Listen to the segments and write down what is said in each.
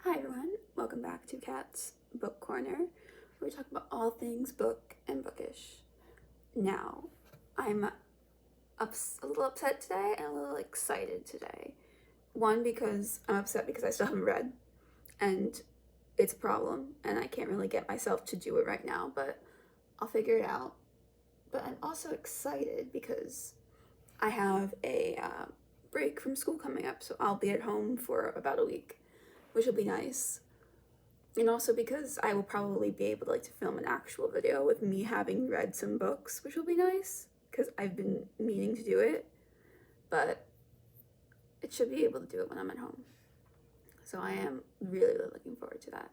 Hi everyone, welcome back to Kat's Book Corner, where we talk about all things book and bookish. Now, I'm a little upset today and a little excited today. One, because I'm upset because I still haven't read, and it's a problem, and I can't really get myself to do it right now, but I'll figure it out. But I'm also excited because I have a break from school coming up, so I'll be at home for about a week, which will be nice. And also because I will probably be able to film an actual video with me having read some books, which will be nice because I've been meaning to do it, but it should be able to do it when I'm at home. So I am really, really looking forward to that.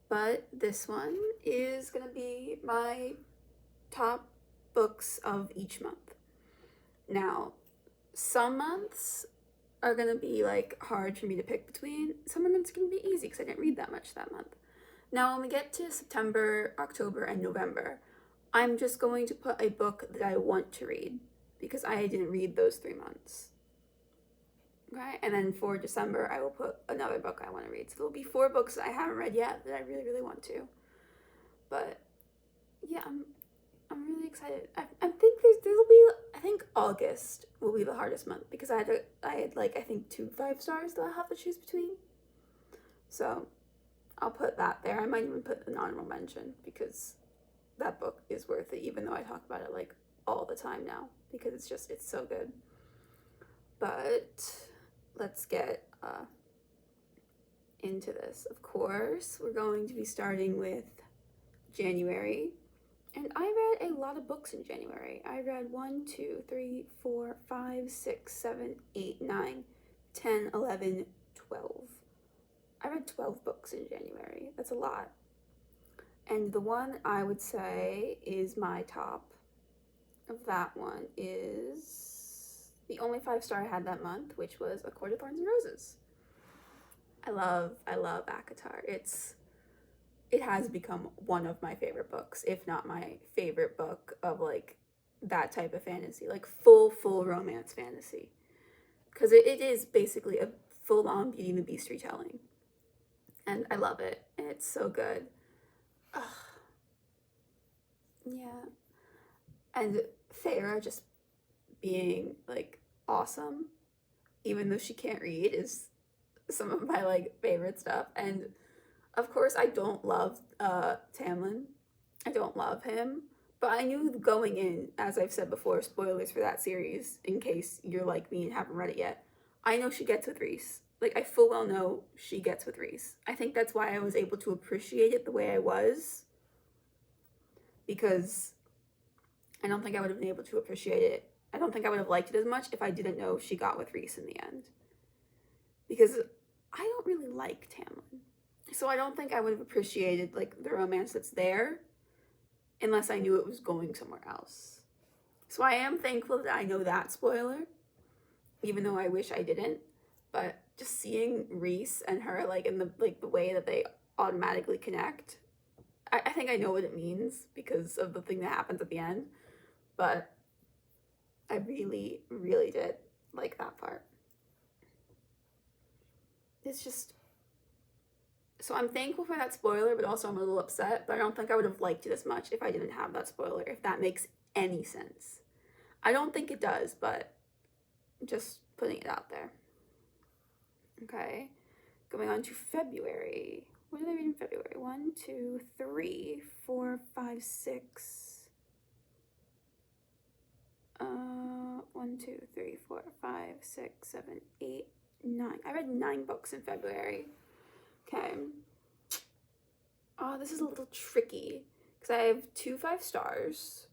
But this one is gonna be my top books of each month. Now, some months are gonna be hard for me to pick between. Some months are gonna be easy because I didn't read that much that month. Now, when we get to September, October, and November, I'm just going to put a book that I want to read because I didn't read those 3 months. Okay, and then for December, I will put another book I want to read. So there'll be 4 books that I haven't read yet that I really, really want to. But yeah, I'm really excited. I think there'll be, I think August will be the hardest month because I had I think 2 5-stars that I'll have to choose between. So I'll put that there. I might even put an honorable mention because that book is worth it, even though I talk about it all the time now because it's so good. But let's get into this. Of course, we're going to be starting with January. And I read a lot of books in January. I read 1, 2, 3, 4, 5, 6, 7, 8, 9, 10, 11, 12. I read 12 books in January. That's a lot. And the one I would say is my top of that one is the only 5-star I had that month, which was A Court of Thorns and Roses. I love ACOTAR. It has become one of my favorite books, if not my favorite book of that type of fantasy, full romance fantasy. Because it is basically a full-on Beauty and the Beast retelling. And I love it, and it's so good. Ugh. Yeah. And Feyre just being awesome, even though she can't read, is some of my favorite stuff. And of course, I don't love Tamlin. I don't love him. But I knew going in, as I've said before, spoilers for that series, in case you're like me and haven't read it yet. I know she gets with Rhys. I full well know she gets with Rhys. I think that's why I was able to appreciate it the way I was. Because I don't think I would have been able to appreciate it. I don't think I would have liked it as much if I didn't know she got with Rhys in the end. Because I don't really like Tamlin. So I don't think I would have appreciated the romance that's there unless I knew it was going somewhere else. So I am thankful that I know that spoiler, even though I wish I didn't. But just seeing Rhys and her in the way that they automatically connect, I think I know what it means because of the thing that happens at the end. But I really, really did like that part. It's just, so I'm thankful for that spoiler, but also I'm a little upset, but I don't think I would have liked it as much if I didn't have that spoiler, if that makes any sense. I don't think it does, but just putting it out there. Okay, going on to February. What did I read in February? 1, 2, 3, 4, 5, 6. 1, 2, 3, 4, 5, 6, 7, 8, 9. I read 9 books in February. Okay. Oh, this is a little tricky because I have 2 5-stars,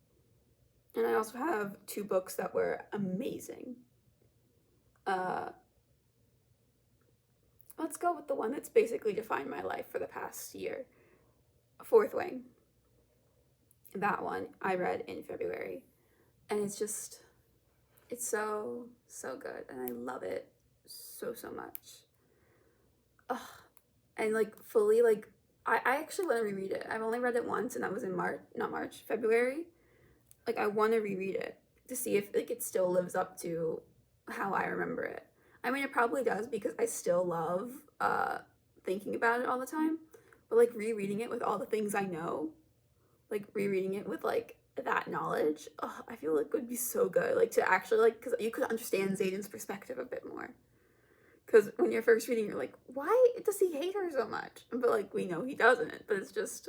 and I also have 2 books that were amazing. Let's go with the one that's basically defined my life for the past year. Fourth Wing. That one I read in February, and it's so good, and I love it so much. Ugh. And fully I actually want to reread it. I've only read it once, and that was in February. I want to reread it to see if it still lives up to how I remember it. I mean, it probably does because I still love thinking about it all the time. But like rereading it with all the things I know, like rereading it with like that knowledge, oh, I feel like would be so good. Like to actually like, because you could understand Xaden's perspective a bit more. Because when you're first reading, you're like, why does he hate her so much? But like we know he doesn't. But it's just,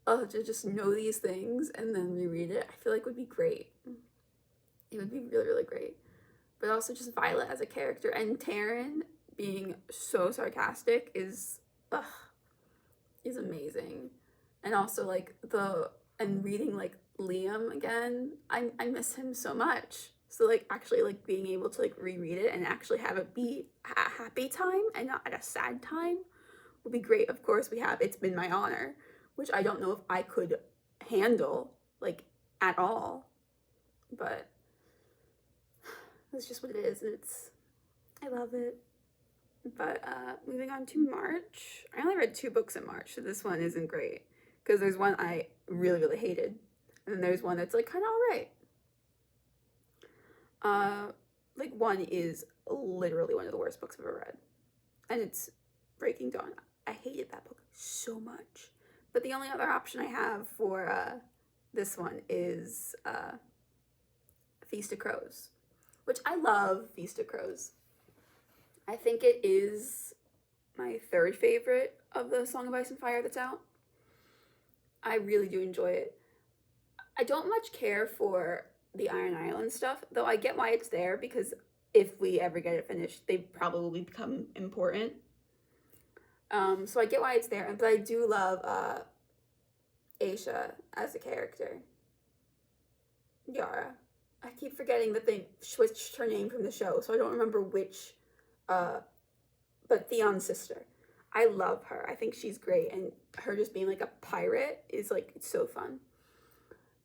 oh, to just know these things and then reread it, I feel like would be great. It would be really, really great. But also just Violet as a character and Taryn being so sarcastic is amazing. And also like and reading like Liam again, I miss him so much. So like actually like being able to like reread it and actually have it be a happy time and not at a sad time would be great. Of course we have It's Been My Honor, which I don't know if I could handle like at all. But that's just what it is, and I love it. But moving on to March, I only read 2 books in March, so this one isn't great because there's one I really, really hated, and then there's one that's like kind of alright. Like one is literally one of the worst books I've ever read, and it's Breaking Dawn. I hated that book so much. But the only other option I have for this one is Feast of Crows, which I love. Feast of Crows. I think it is my 3rd favorite of the Song of Ice and Fire that's out. I really do enjoy it. I don't much care for the Iron Island stuff, though I get why it's there, because if we ever get it finished, they probably become important. So I get why it's there, but I do love Aisha as a character. Yara. I keep forgetting that they switched her name from the show, so I don't remember which, but Theon's sister. I love her. I think she's great, and her just being like a pirate is like, it's so fun.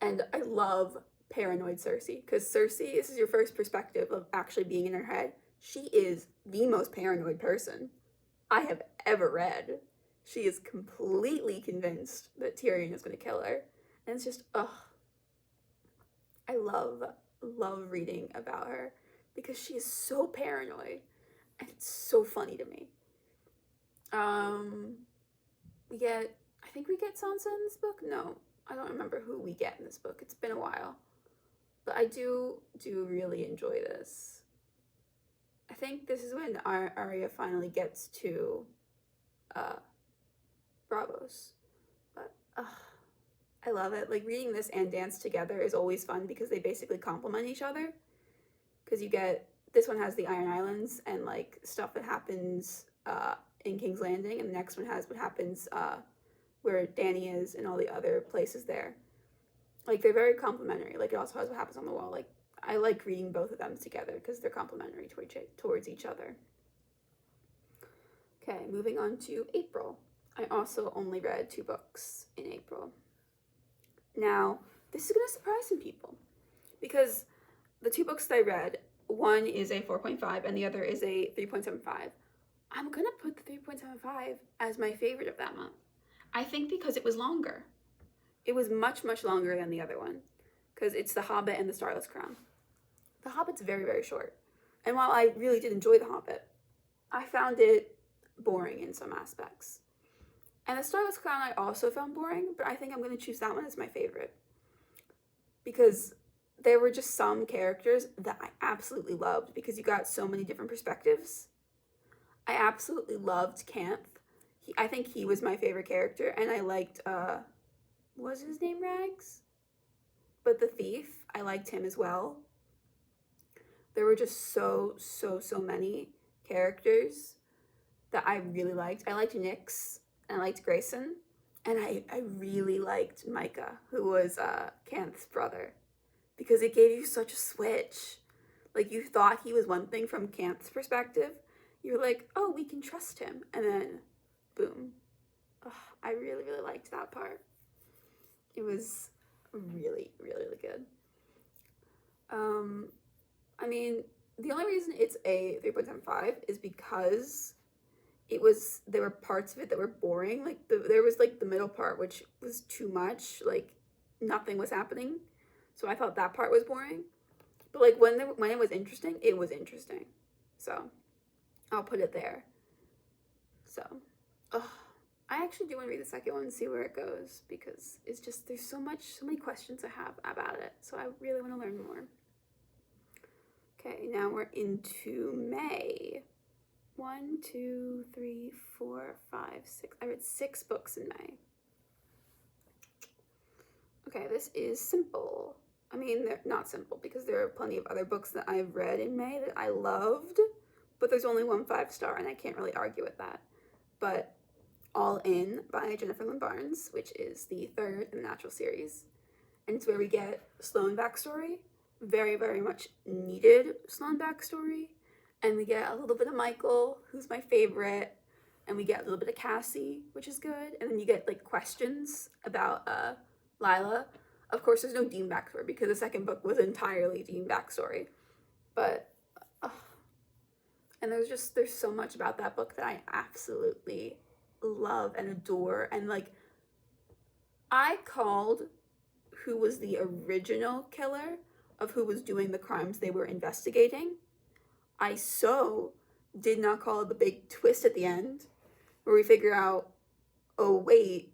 And I love paranoid Cersei, because Cersei, this is your first perspective of actually being in her head. She is the most paranoid person I have ever read. She is completely convinced that Tyrion is going to kill her. And it's just, I love reading about her because she is so paranoid and it's so funny to me. I think we get Sansa in this book. No, I don't remember who we get in this book. It's been a while, but I do really enjoy this. I think this is when Arya finally gets to Braavos, but I love it. Like reading this and Dance together is always fun because they basically complement each other. Because you get, this one has the Iron Islands and like stuff that happens in King's Landing, and the next one has what happens where Dany is and all the other places there. Like they're very complementary. Like it also has what happens on the wall. Like I like reading both of them together because they're complementary towards each other. Okay, moving on to April. I also only read 2 books in April. Now, this is going to surprise some people because the 2 books that I read, one is a 4.5 and the other is a 3.75. I'm going to put the 3.75 as my favorite of that month. I think because it was longer. It was much, much longer than the other one because it's The Hobbit and The Starless Crown. The Hobbit's very, very short. And while I really did enjoy The Hobbit, I found it boring in some aspects. And The Starless Crown I also found boring, but I think I'm going to choose that one as my favorite. Because there were just some characters that I absolutely loved because you got so many different perspectives. I absolutely loved Canth. I think he was my favorite character, and I liked, was his name Rags? But the thief, I liked him as well. There were just so many characters that I really liked. I liked Nyx, and I liked Grayson, and I really liked Micah, who was Canth's brother, because it gave you such a switch. Like, you thought he was one thing from Canth's perspective. You're like, oh, we can trust him. And then, boom. Oh, I really liked that part. It was really good. I mean, the only reason it's a 3.75 is because there were parts of it that were boring. Like, there was, like, the middle part, which was too much. Like, nothing was happening. So I thought that part was boring. But, like, when it was interesting, it was interesting. So, I'll put it there. So, Ugh. I actually do want to read the second one and see where it goes, because it's just, there's so many questions I have about it. So I really want to learn more. Okay, now we're into May. 1, 2, 3, 4, 5, 6. I read 6 books in May. Okay, this is simple. I mean, they're not simple because there are plenty of other books that I've read in May that I loved, but there's only one 5-star, and I can't really argue with that. But All In by Jennifer Lynn Barnes, which is the 3rd in the Natural series, and it's where we get Sloane backstory, very, very much needed Sloane backstory, and we get a little bit of Michael, who's my favorite, and we get a little bit of Cassie, which is good, and then you get like questions about Lila. Of course, there's no Dean backstory because the second book was entirely Dean backstory, but and there's so much about that book that I absolutely love and adore. And like, I called who was the original killer of who was doing the crimes they were investigating. I so did not call the big twist at the end where we figure out, oh wait,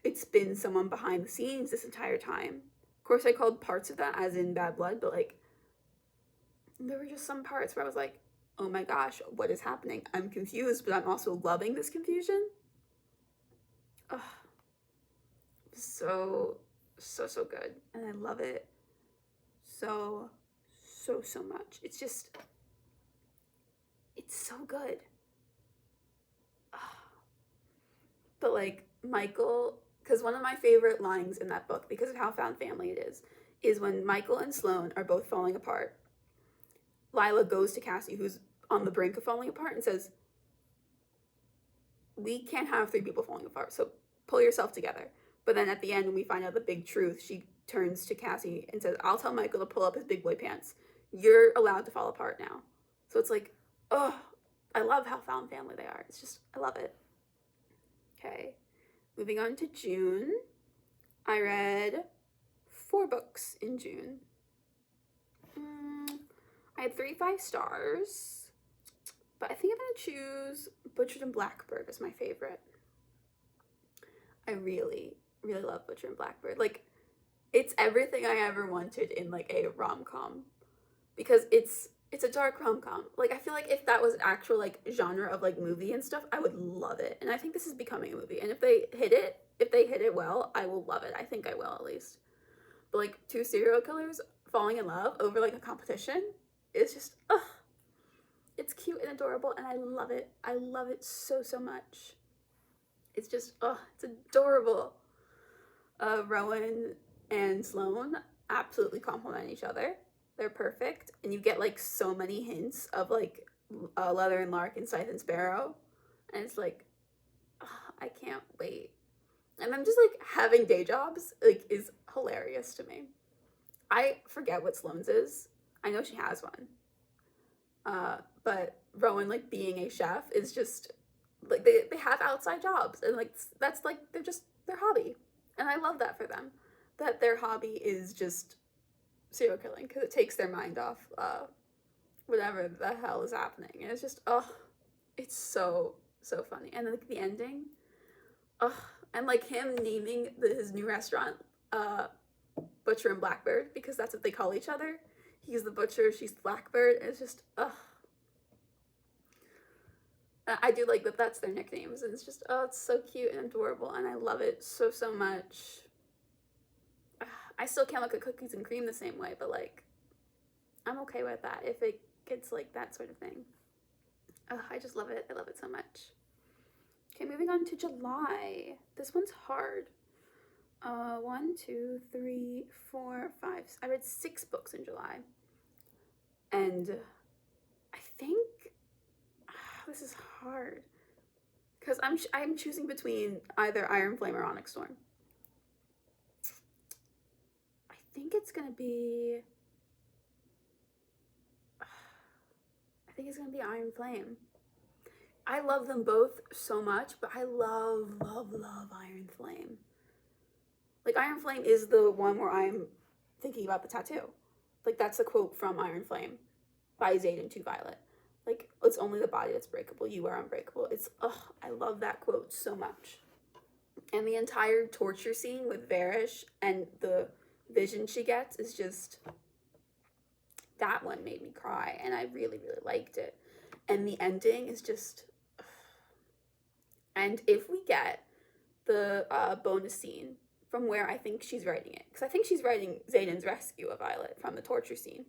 it's been someone behind the scenes this entire time. Of course, I called parts of that as in Bad Blood, but like, there were just some parts where I was like, oh my gosh, what is happening? I'm confused, but I'm also loving this confusion. Ugh. So good. And I love it so much. It's just, it's so good. Ugh. But like, Michael, because one of my favorite lines in that book, because of how found family it is when Michael and Sloane are both falling apart. Lila goes to Cassie, who's on the brink of falling apart, and says, we can't have 3 people falling apart, so pull yourself together. But then at the end, when we find out the big truth, she turns to Cassie and says, I'll tell Michael to pull up his big boy pants. You're allowed to fall apart now. So it's like, oh, I love how found family they are. It's just, I love it. Okay, moving on to June. I read 4 books in June. I had 3 5-stars, but I think I'm gonna choose Butchered and Blackbird as my favorite. I really love Butcher and Blackbird. Like, it's everything I ever wanted in like a rom-com, because it's a dark rom-com. Like, I feel like if that was actual like genre of like movie and stuff, I would love it. And I think this is becoming a movie. And if they hit it well, I will love it. I think I will, at least. But like, 2 serial killers falling in love over like a competition, it's just, ugh. It's cute and adorable, and I love it. I love it so much. It's just, oh, it's adorable. Rowan and Sloane absolutely complement each other. They're perfect, and you get like so many hints of like Leather and Lark and Scythe and Sparrow, and it's like, oh, I can't wait. And then just like having day jobs like is hilarious to me. I forget what Sloane's is. I know she has one. But Rowan like being a chef is just like, they have outside jobs, and like that's like their hobby, and I love that for them, that their hobby is just serial killing, because it takes their mind off whatever the hell is happening, and it's just, oh, it's so funny. And like the ending, oh, and like him naming his new restaurant Butcher and Blackbird, because that's what they call each other. He's the butcher, she's the blackbird, and it's just, ugh. I do like that that's their nicknames, and it's just, oh, it's so cute and adorable, and I love it so much. I still can't look at Cookies and Cream the same way, but like, I'm okay with that if it gets like that sort of thing. I just love it. I love it so much. Okay, moving on to July. This one's hard. 1, 2, 3, 4, 5. I read 6 books in July, and I think this is hard because I'm choosing between either Iron Flame or Onyx Storm. I think it's gonna be Iron Flame. I love them both so much, but I love Iron Flame. Like, Iron Flame is the one where I'm thinking about the tattoo. Like, that's a quote from Iron Flame by Xaden to Violet. Like, it's only the body that's breakable. You are unbreakable. It's, I love that quote so much. And the entire torture scene with Varish and the vision she gets is just, that one made me cry, and I really, really liked it. And the ending is just, and if we get the bonus scene from where I think she's writing it, because I think she's writing Xaden's rescue of Violet from the torture scene,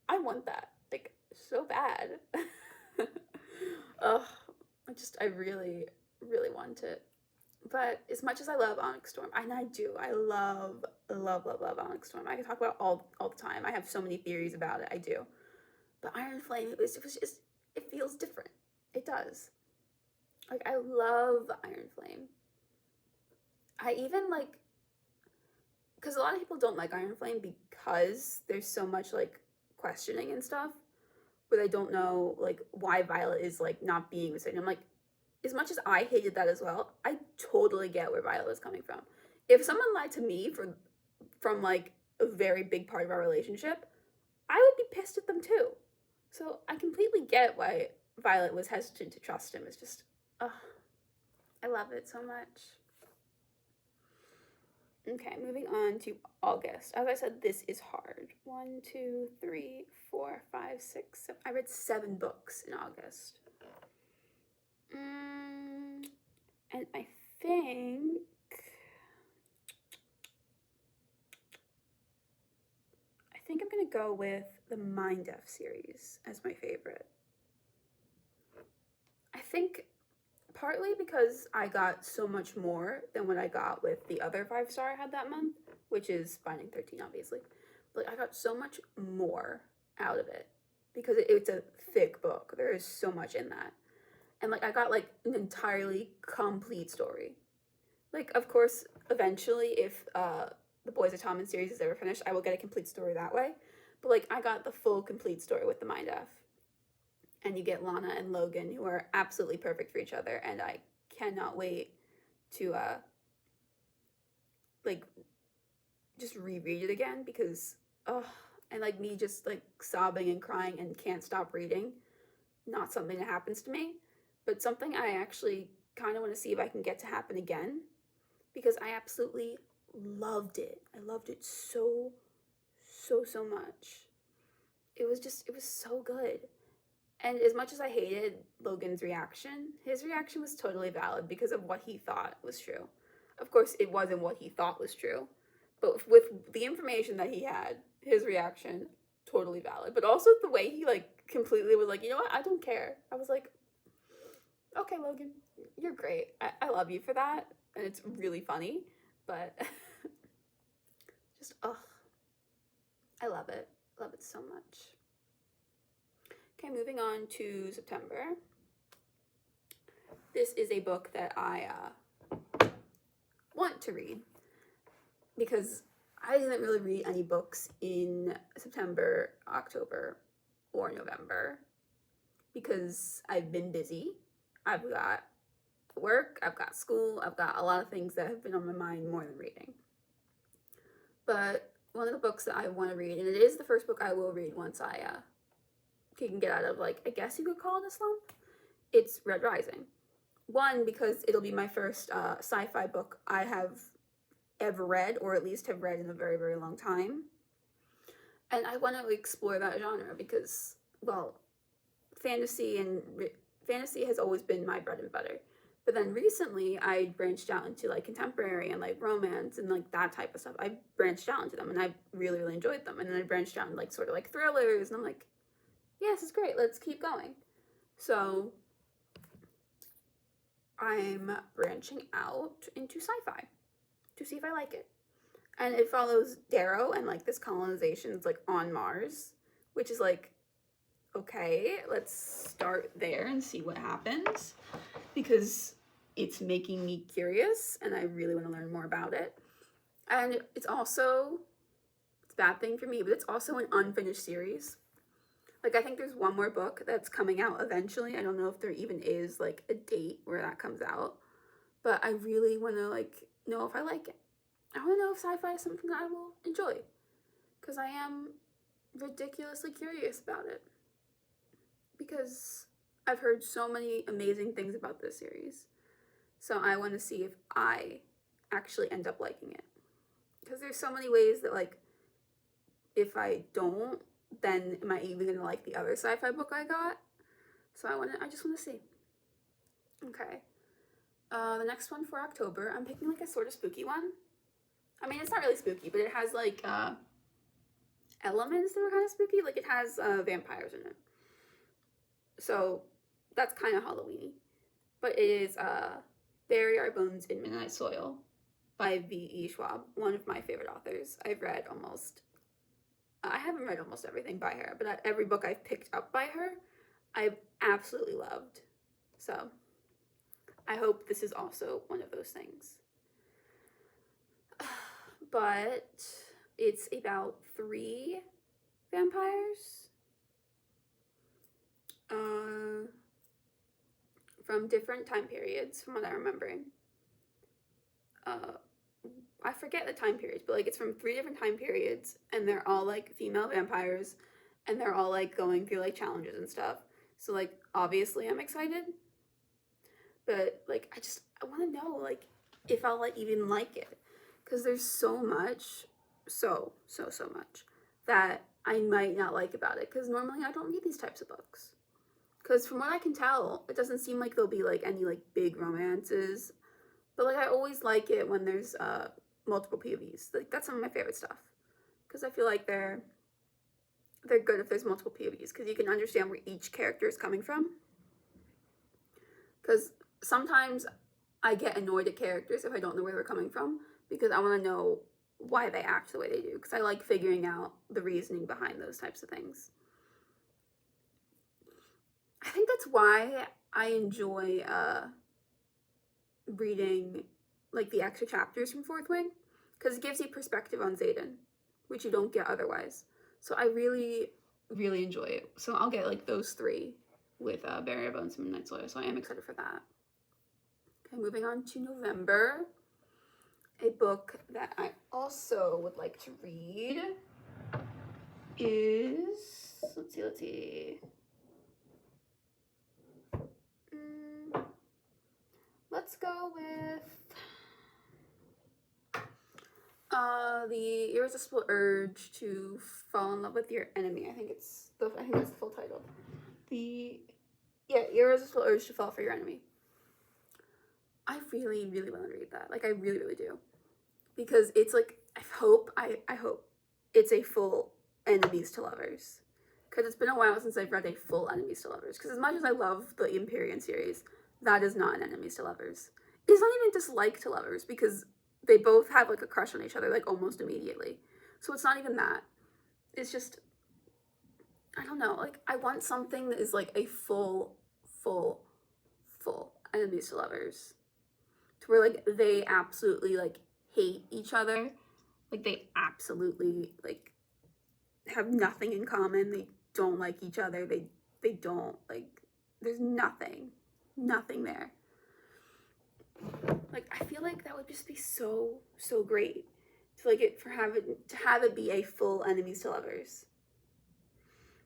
I want that, like, so bad. Ugh, I really, really want it. But as much as I love Onyx Storm, and I do, I love, love, love, love Onyx Storm. I can talk about it all the time. I have so many theories about it. I do. But Iron Flame, it was just, it feels different. It does. Like, I love Iron Flame. I even, like, because a lot of people don't like Iron Flame because there's so much, like, questioning and stuff, where they don't know, like, why Violet is, like, not being with Satan. I'm like, as much as I hated that as well, I totally get where Violet was coming from. If someone lied to me from like a very big part of our relationship, I would be pissed at them too. So I completely get why Violet was hesitant to trust him. It's just, I love it so much. Okay, moving on to August. As I said, this is hard. 1, 2, 3, 4, 5, 6, 7. I read 7 books in August. And I think I'm gonna go with the Mind F series as my favorite. I think partly because I got so much more than what I got with the other 5-star I had that month, which is Binding 13, obviously. But I got so much more out of it because it's a thick book. There is so much in that. And like I got like an entirely complete story. Like, of course, eventually, if the Boys of Tommen series is ever finished, I will get a complete story that way. But like, I got the full complete story with the Mind F. And you get Lana and Logan, who are absolutely perfect for each other, and I cannot wait to like just reread it again because and like me just like sobbing and crying and can't stop reading. Not something that happens to me, but something I actually kind of want to see if I can get to happen again because I absolutely loved it. I loved it so much. It was so good. And as much as I hated Logan's reaction, his reaction was totally valid because of what he thought was true. Of course, it wasn't what he thought was true, but with the information that he had, his reaction, totally valid. But also the way he, like, completely was like, you know what, I don't care. I was like, okay, Logan, you're great. I love you for that. And it's really funny, but just, I love it. Love it so much. Okay, moving on to September. This is a book that I want to read because I didn't really read any books in September, October, or November because I've been busy. I've got work, I've got school, I've got a lot of things that have been on my mind more than reading. But one of the books that I want to read, and it is the first book I will read once I can get out of, like, I guess you could call it a slump, it's Red Rising. One, because it'll be my first sci-fi book I have ever read, or at least have read in a very, very long time. And I want to explore that genre because, well, fantasy has always been my bread and butter. But then recently I branched out into like contemporary and like romance and like that type of stuff. I branched out into them and I really, really enjoyed them. And then I branched out into like sort of like thrillers and I'm like, yeah, this is great. Let's keep going. So I'm branching out into sci-fi to see if I like it. And it follows Darrow and like this colonization is like on Mars, which is like, okay, let's start there and see what happens because it's making me curious and I really want to learn more about it. And it's a bad thing for me, but it's also an unfinished series. Like, I think there's one more book that's coming out eventually. I don't know if there even is like a date where that comes out, but I really want to like know if I like it. I want to know if sci-fi is something that I will enjoy because I am ridiculously curious about it. because I've heard so many amazing things about this series. So I want to see if I actually end up liking it. Because there's so many ways that, like, if I don't, then am I even gonna like the other sci-fi book I got? So I just wanna see. Okay. The next one for October, I'm picking like a sort of spooky one. I mean, it's not really spooky, but it has like elements that are kind of spooky. Like it has vampires in it. So that's kind of Halloweeny. But it is Bury Our Bones in Midnight Soil by V.E. Schwab, one of my favorite authors. I haven't read almost everything by her, but every book I've picked up by her, I've absolutely loved. So I hope this is also one of those things. But it's about 3 vampires from different time periods, from what I'm remembering. I forget the time periods, but like it's from 3 different time periods, and they're all like female vampires, and they're all like going through like challenges and stuff. So like obviously I'm excited, but like I want to know like if I'll like even like it, because there's so much, so much that I might not like about it, because normally I don't read these types of books. Because from what I can tell, it doesn't seem like there'll be like any like big romances, but like I always like it when there's multiple POVs. Like that's some of my favorite stuff, because I feel like they're good if there's multiple POVs, because you can understand where each character is coming from. Because sometimes I get annoyed at characters if I don't know where they're coming from, because I want to know why they act the way they do, because I like figuring out the reasoning behind those types of things. I think that's why I enjoy reading like the extra chapters from Fourth Wing, because it gives you perspective on Xaden, which you don't get otherwise. So I really enjoy it. So I'll get like those 3 with Bury Our Bones and Midnight Soil. So I am excited for that. Okay, moving on to November. A book that I also would like to read is, let's see. Let's go with The Irresistible Urge to Fall in Love with Your Enemy. I think that's the full title. Irresistible Urge to Fall for Your Enemy. I really want to read that. Like I really do. Because it's like I hope it's a full Enemies to Lovers. Because it's been a while since I've read a full Enemies to Lovers. Because as much as I love the Empyrean series, that is not an Enemies to Lovers. It's not even dislike to lovers, because they both have like a crush on each other like almost immediately. So it's not even that. It's just, I don't know, like I want something that is like a full Enemies to Lovers, to where like they absolutely like hate each other, like they absolutely like have nothing in common, they don't like each other, they don't like, there's nothing there. Like I feel like that would just be so great to like to have it be a full Enemies to Lovers,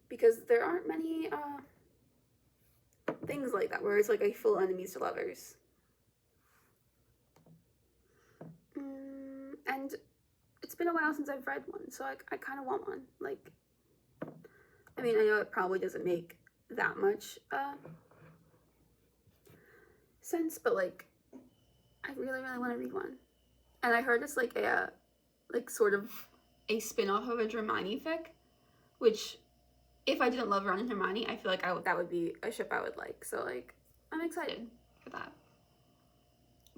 because there aren't many things like that where it's like a full Enemies to Lovers. And it's been a while since I've read one, so I kind of want one. Like, I mean, I know it probably doesn't make that much sense, but like I really want to read one. And I heard it's like a sort of a spin-off of a Hermione fic, which if I didn't love Ron and Hermione, I feel like that would be a ship I would like. So like I'm excited for that.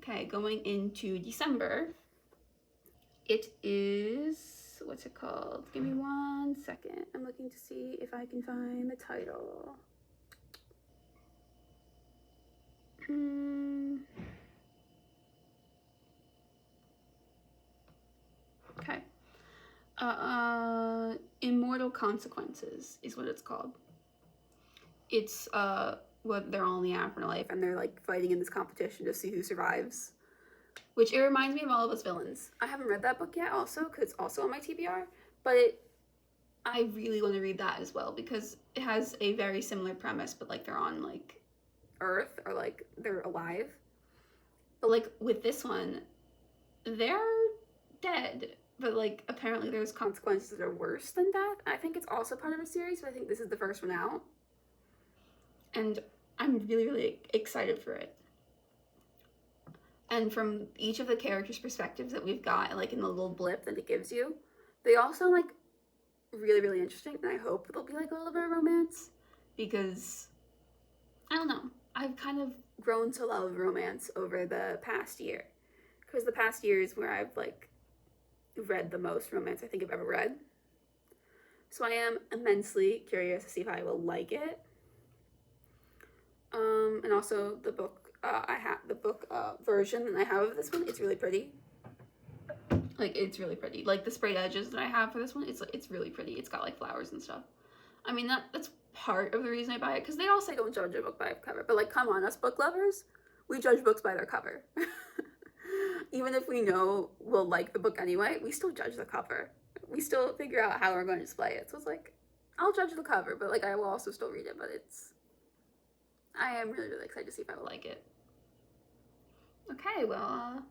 Okay, going into December, it is, what's it called? Give me 1 second. I'm looking to see if I can find the title. Okay. Immortal Consequences is what it's called. It's what they're all in the afterlife, and they're like fighting in this competition to see who survives. Which, it reminds me of All of Us Villains. I haven't read that book yet also, because it's also on my TBR, but I really want to read that as well because it has a very similar premise, but like they're on like Earth or like they're alive. But like with this one, they're dead, but like apparently there's consequences that are worse than death. I think it's also part of a series, but I think this is the first one out. And I'm really, really excited for it. And from each of the characters' perspectives that we've got, like in the little blip that it gives you, they all sound like really, really interesting. And I hope there'll be like a little bit of romance because I don't know. I've kind of grown to love romance over the past year because the past year is where I've like read the most romance I think I've ever read. So I am immensely curious to see if I will like it. And also the book version that I have of this one, it's really pretty. Like it's really pretty. Like the sprayed edges that I have for this one, it's really pretty. It's got like flowers and stuff. I mean that's part of the reason I buy it because they all say don't judge a book by a cover, but like come on, us book lovers, we judge books by their cover. Even if we know we'll like the book anyway, we still judge the cover. We still figure out how we're going to display it. So it's like I'll judge the cover, but like I will also still read it. But I am really, really excited to see if I will like it. Okay, well,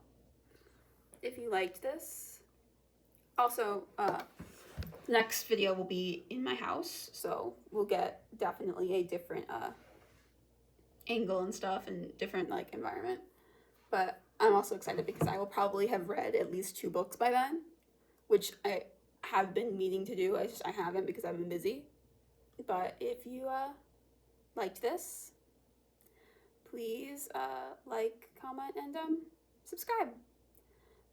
if you liked this, also, next video will be in my house, so we'll get definitely a different, angle and stuff and different, like, environment. But I'm also excited because I will probably have read at least 2 books by then, which I have been meaning to do. I haven't because I've been busy. But if you, liked this, please like, comment, and subscribe.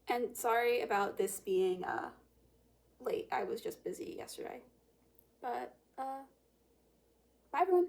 And sorry about this being late. I was just busy yesterday. But bye everyone.